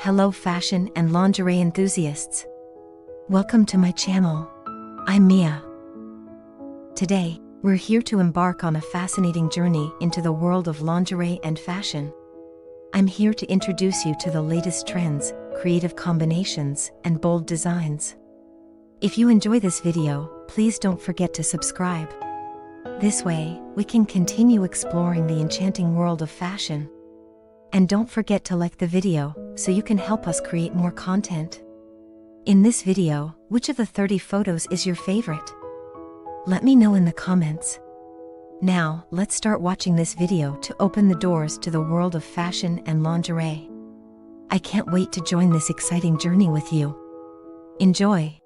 Hello fashion and lingerie enthusiasts. Welcome to my channel. I'm Mia. Today, we're here to embark on a fascinating journey into the world of lingerie and fashion. I'm here to introduce you to the latest trends, creative combinations, and bold designs. If you enjoy this video, please don't forget to subscribe. This way, we can continue exploring the enchanting world of fashion. And don't forget to like the video, so you can help us create more content. In this video, which of the 30 photos is your favorite? Let me know in the comments. Now, let's start watching this video to open the doors to the world of fashion and lingerie. I can't wait to join this exciting journey with you. Enjoy!